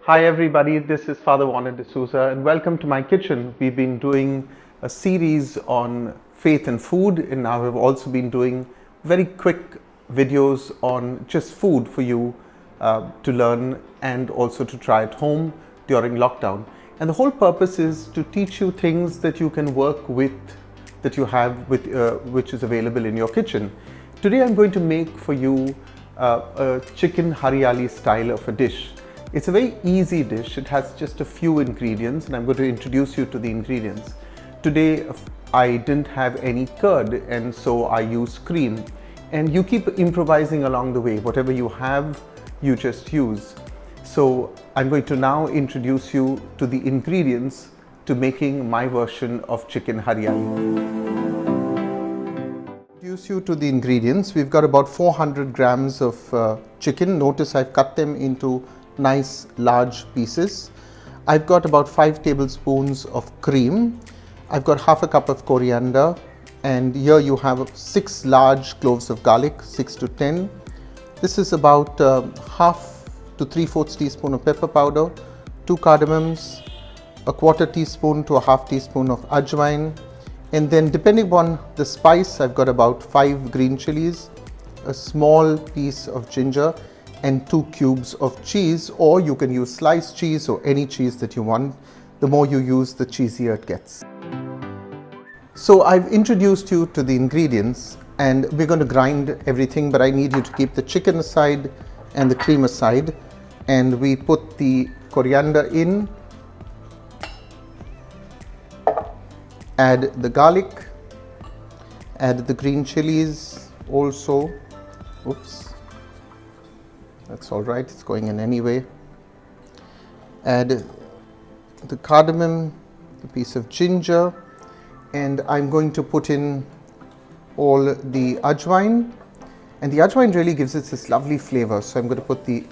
Hi everybody, this is Father Warner D'Souza and welcome to my kitchen. We've been doing a series on faith and food, and now we've also been doing very quick videos on just food for you to learn and also to try at home during lockdown. And the whole purpose is to teach you things that you can work with, that you have with, which is available in your kitchen. Today I'm going to make for you a chicken Hariyali style of a dish. It's a very easy dish. It has just a few ingredients and I'm going to introduce you to the ingredients. Today I didn't have any curd and so I used cream. And you keep improvising along the way. Whatever you have, you just use. So I'm going to now introduce you to the ingredients to making my version of chicken Hariyali. Introduce you to the ingredients. We've got about 400 grams of chicken. Notice I've cut them into nice large pieces. I've got about 5 tablespoons of cream. I've got half a cup of coriander, and here you have 6 large cloves of garlic, 6 to 10. This is about half to 3/4 teaspoon of pepper powder, 2 cardamoms, a 1/4 teaspoon to a half teaspoon of ajwain, and then depending on the spice, I've got about 5 green chilies, a small piece of ginger, and 2 cubes of cheese, or you can use sliced cheese or any cheese that you want. The more you use, the cheesier it gets. So I've introduced you to the ingredients and we're going to grind everything, but I need you to keep the chicken aside and the cream aside. And we put the coriander in, add the garlic, add the green chilies also. Oops. That's all right, it's going in anyway. Add the cardamom, the piece of ginger, and I'm going to put in all the ajwain. And the ajwain really gives it this lovely flavor. So I'm going to put the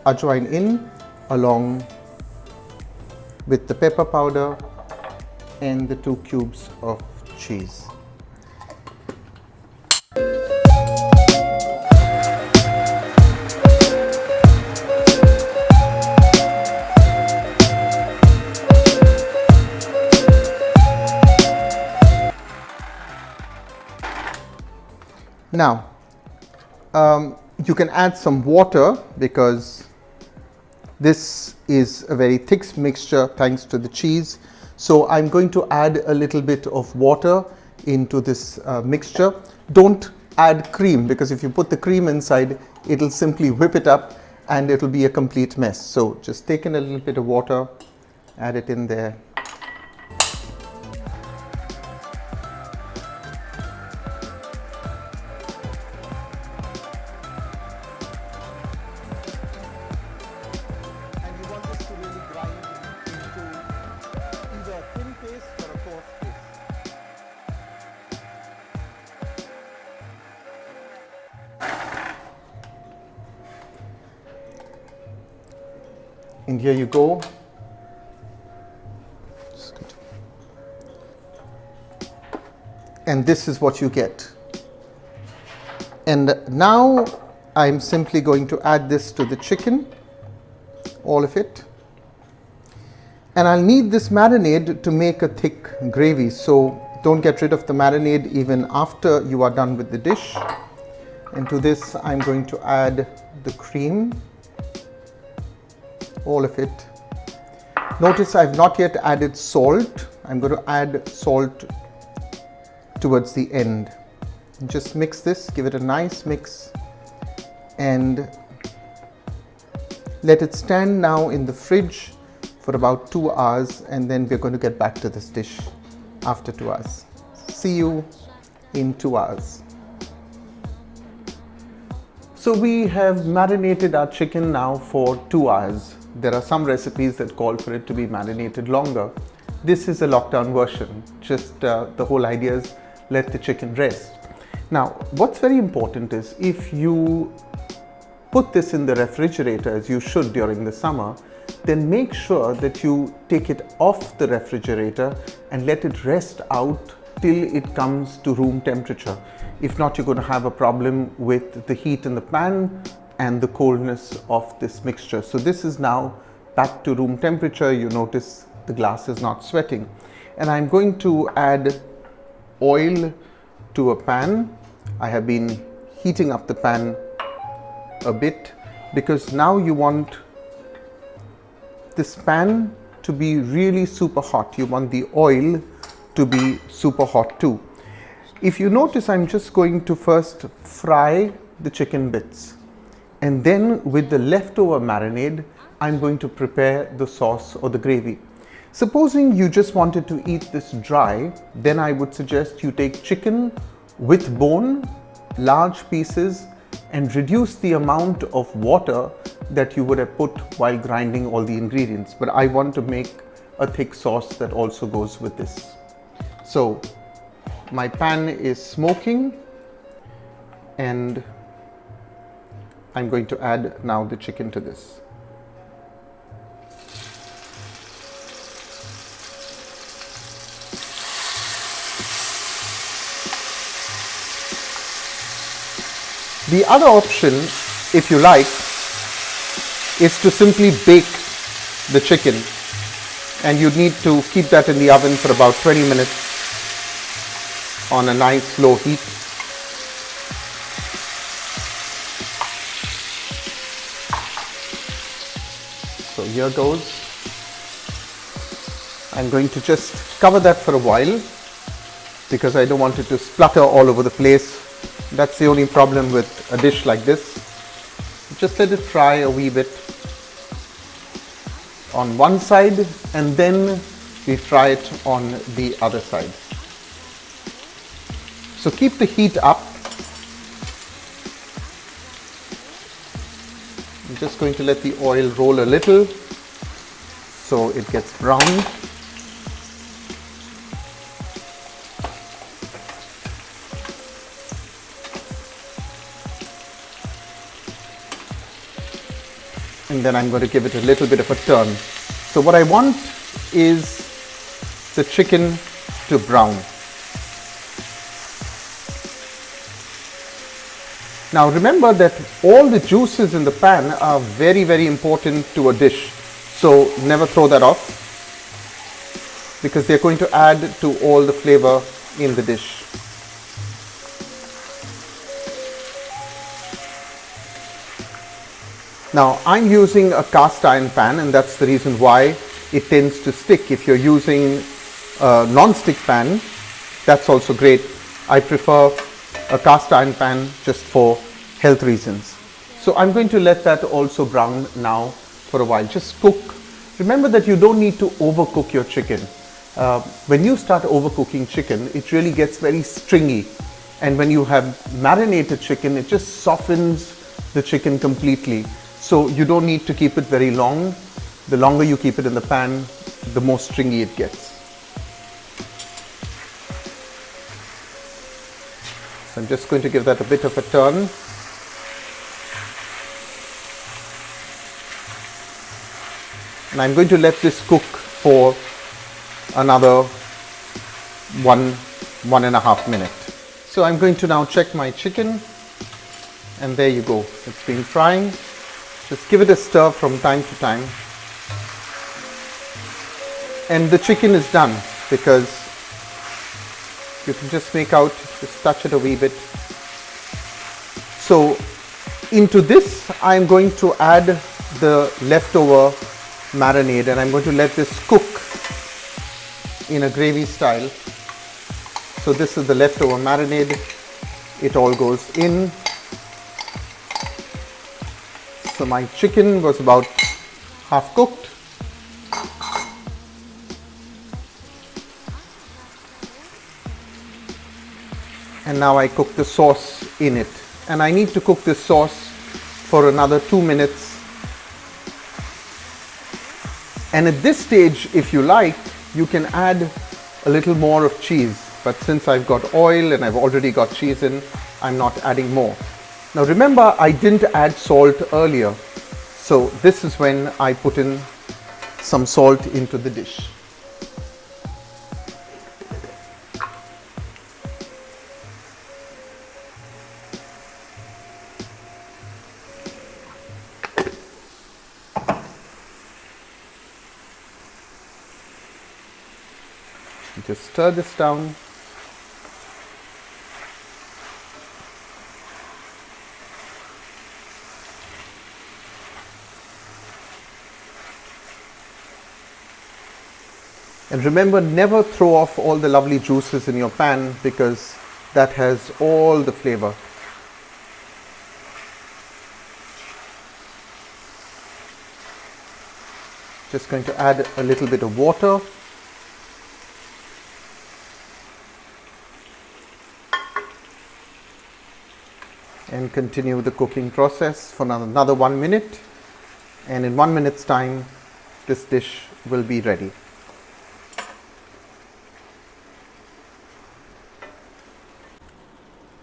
ajwain in along with the pepper powder and the 2 cubes of cheese. Now, you can add some water because this is a very thick mixture thanks to the cheese. So I'm going to add a little bit of water into this mixture. Don't add cream, because if you put the cream inside, it'll simply whip it up and it'll be a complete mess. So just take in a little bit of water, add it in there. And here you go. And this is what you get. And now I'm simply going to add this to the chicken, all of it. And I'll need this marinade to make a thick gravy. So don't get rid of the marinade even after you are done with the dish. And to this, I'm going to add the cream, all of it. Notice I've not yet added salt. I'm going to add salt towards the end. Just mix this, give it a nice mix, and let it stand now in the fridge for about 2 hours, and then we're going to get back to this dish after 2 hours. See you in 2 hours. So we have marinated our chicken now for 2 hours. There are some recipes that call for it to be marinated longer. This is a lockdown version. Just the whole idea is let the chicken rest. Now, what's very important is if you put this in the refrigerator, as you should during the summer, then make sure that you take it off the refrigerator and let it rest out till it comes to room temperature. If not, you're going to have a problem with the heat in the pan and the coldness of this mixture. So this is now back to room temperature, you notice the glass is not sweating. And I'm going to add oil to a pan. I have been heating up the pan a bit because now you want this pan to be really super hot. You want the oil to be super hot too. If you notice, I'm just going to first fry the chicken bits, and then with the leftover marinade, I'm going to prepare the sauce or the gravy. Supposing you just wanted to eat this dry, then I would suggest you take chicken with bone, large pieces, and reduce the amount of water that you would have put while grinding all the ingredients. But I want to make a thick sauce that also goes with this. So my pan is smoking, and I'm going to add now the chicken to this. The other option, if you like, is to simply bake the chicken, and you need to keep that in the oven for about 20 minutes on a nice slow heat. So here goes. I'm going to just cover that for a while because I don't want it to splutter all over the place. That's the only problem with a dish like this. Just let it fry a wee bit on one side, and then we fry it on the other side. So keep the heat up. I'm just going to let the oil roll a little so it gets browned. And then I'm going to give it a little bit of a turn. So what I want is the chicken to brown. Now remember that all the juices in the pan are very, very important to a dish. So never throw that off because they're going to add to all the flavor in the dish. Now I'm using a cast iron pan, and that's the reason why it tends to stick. If you're using a non-stick pan, that's also great. I prefer a cast iron pan just for health reasons. So I'm going to let that also brown now for a while. Just cook. Remember that you don't need to overcook your chicken. When you start overcooking chicken, it really gets very stringy. And when you have marinated chicken, it just softens the chicken completely. So you don't need to keep it very long. The longer you keep it in the pan, the more stringy it gets. So I'm just going to give that a bit of a turn. And I'm going to let this cook for another 1.5 minutes. So I'm going to now check my chicken, and there you go. It's been frying. Just give it a stir from time to time. And the chicken is done because you can just make out, just touch it a wee bit. So into this, I'm going to add the leftover marinade, and I'm going to let this cook in a gravy style. So this is the leftover marinade. It all goes in. So my chicken was about half cooked. And now I cook the sauce in it. And I need to cook this sauce for another 2 minutes. And at this stage, if you like, you can add a little more of cheese. But since I've got oil and I've already got cheese in, I'm not adding more. Now remember, I didn't add salt earlier. So this is when I put in some salt into the dish. Just stir this down. And remember, never throw off all the lovely juices in your pan, because that has all the flavor. Just going to add a little bit of water. And continue the cooking process for another 1 minute. And in 1 minute's time, this dish will be ready.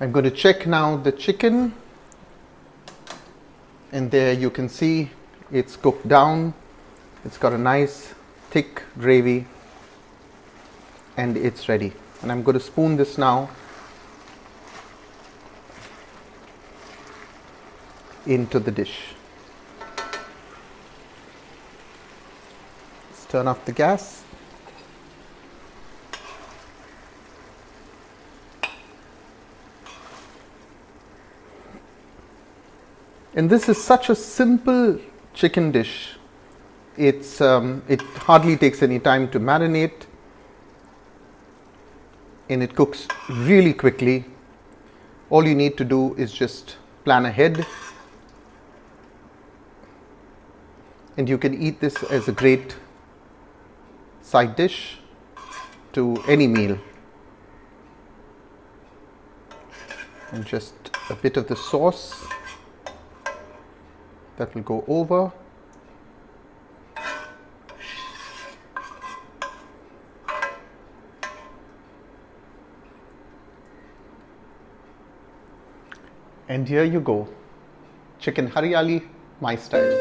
I'm going to check now the chicken, and there you can see it's cooked down. It's got a nice thick gravy and it's ready. And I'm going to spoon this now into the dish. Let's turn off the gas. And this is such a simple chicken dish. It hardly takes any time to marinate, and it cooks really quickly. All you need to do is just plan ahead, and you can eat this as a great side dish to any meal. And just a bit of the sauce that will go over. And here you go, chicken Hariyali, my style.